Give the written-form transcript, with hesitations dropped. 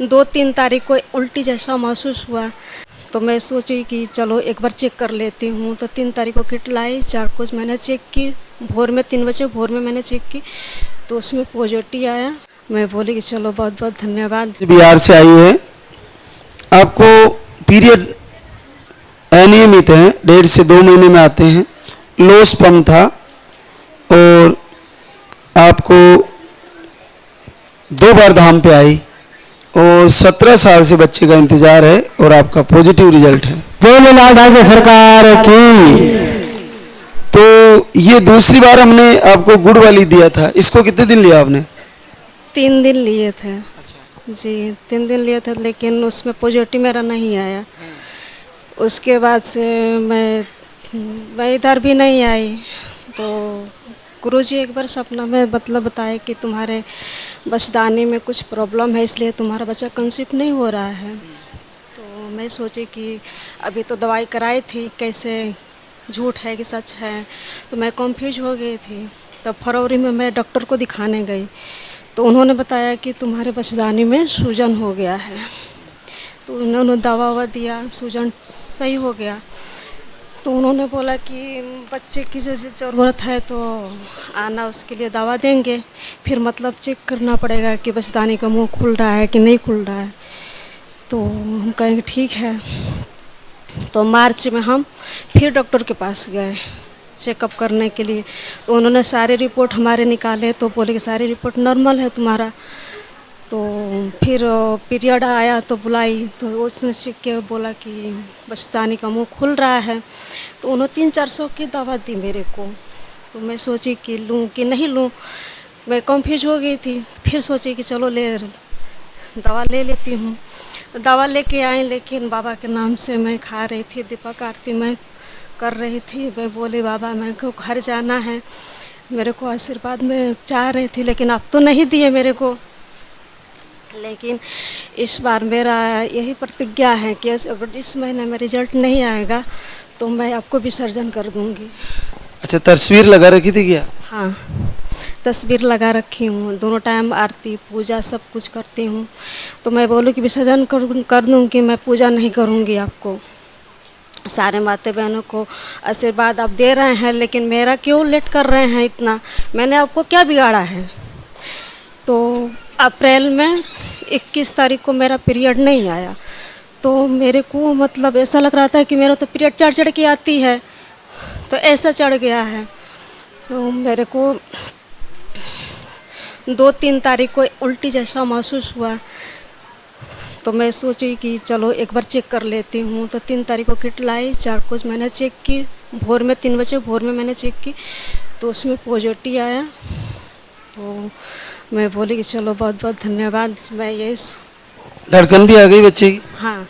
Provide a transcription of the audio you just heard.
2-3 तारीख को उल्टी जैसा महसूस हुआ, तो मैं सोची कि चलो एक बार चेक कर लेती हूँ। तो 3 तारीख को किट लाई, 4 को मैंने चेक की, भोर में 3 बजे भोर में मैंने चेक की तो उसमें पॉजिटिव आया। मैं बोली कि चलो बहुत बहुत धन्यवाद। बिहार से आई है, आपको पीरियड अनियमित है, 1.5 से 2 महीने में आते हैं, लो स्पर्म था और आपको 2 बार धाम पे आई और 17 साल से बच्चे का इंतजार है और आपका पॉजिटिव रिजल्ट है। जय लाल सरकार की। तो ये दूसरी बार हमने आपको गुड़ वाली दिया था, इसको कितने दिन लिया आपने? 3 दिन लिए थे जी, 3 दिन लिए थे, लेकिन उसमें पॉजिटिव मेरा नहीं आया। उसके बाद से मैं इधर भी नहीं आई। तो गुरुजी एक बार सपना में मतलब बताए कि तुम्हारे बचदानी में कुछ प्रॉब्लम है, इसलिए तुम्हारा बच्चा कंसीव नहीं हो रहा है। तो मैं सोची कि अभी तो दवाई कराई थी, कैसे झूठ है कि सच है, तो मैं कंफ्यूज हो गई थी। तब फरवरी में मैं डॉक्टर को दिखाने गई, तो उन्होंने बताया कि तुम्हारे बचदानी में सूजन हो गया है। तो उन्होंने दवा दिया, सूजन सही हो गया। तो उन्होंने बोला कि बच्चे की जो ज़रूरत है तो आना, उसके लिए दवा देंगे, फिर मतलब चेक करना पड़ेगा कि बचदानी का मुंह खुल रहा है कि नहीं खुल रहा है। तो हम कहेंगे ठीक है। तो मार्च में हम फिर डॉक्टर के पास गए चेकअप करने के लिए। तो उन्होंने सारे रिपोर्ट हमारे निकाले, तो बोले कि सारी रिपोर्ट नॉर्मल है तुम्हारा। तो फिर पीरियड आया तो बुलाई, तो उसने चेक किया, बोला कि बचदानी का मुंह खुल रहा है। तो उन्होंने 300-400 की दवा दी मेरे को। तो मैं सोची कि लूँ कि नहीं लूँ, मैं कंफ्यूज हो गई थी। फिर सोची कि चलो दवा ले लेती हूँ। दवा लेके आई, लेकिन बाबा के नाम से मैं खा रही थी, दीपक आरती मैं कर रही थी। मैं बोली बाबा मेरे को घर जाना है, मेरे को आशीर्वाद में चाह रही थी, लेकिन आप तो नहीं दिए मेरे को। लेकिन इस बार मेरा यही प्रतिज्ञा है कि अगर इस महीने में रिजल्ट नहीं आएगा तो मैं आपको विसर्जन कर दूंगी। अच्छा, तस्वीर लगा रखी थी क्या? हाँ, तस्वीर लगा रखी हूँ, दोनों टाइम आरती पूजा सब कुछ करती हूँ। तो मैं बोलूँ कि विसर्जन कर दूँगी, मैं पूजा नहीं करूँगी। आपको सारे माता बहनों को आशीर्वाद आप दे रहे हैं, लेकिन मेरा क्यों लेट कर रहे हैं इतना? मैंने आपको क्या बिगाड़ा है? तो अप्रैल में 21 तारीख को मेरा पीरियड नहीं आया, तो मेरे को मतलब ऐसा लग रहा था कि मेरा तो पीरियड चढ़ के आती है, तो ऐसा चढ़ गया है। तो मेरे को 2-3 तारीख को उल्टी जैसा महसूस हुआ, तो मैं सोची कि चलो एक बार चेक कर लेती हूँ। तो 3 तारीख को किट लाई, 4 को मैंने चेक की, भोर में 3 बजे भोर में मैंने चेक की तो उसमें पॉजिटिव आया। तो मैं बोली कि चलो बहुत बहुत धन्यवाद। मैं ये धड़कन भी आ गई बच्चे की? हाँ।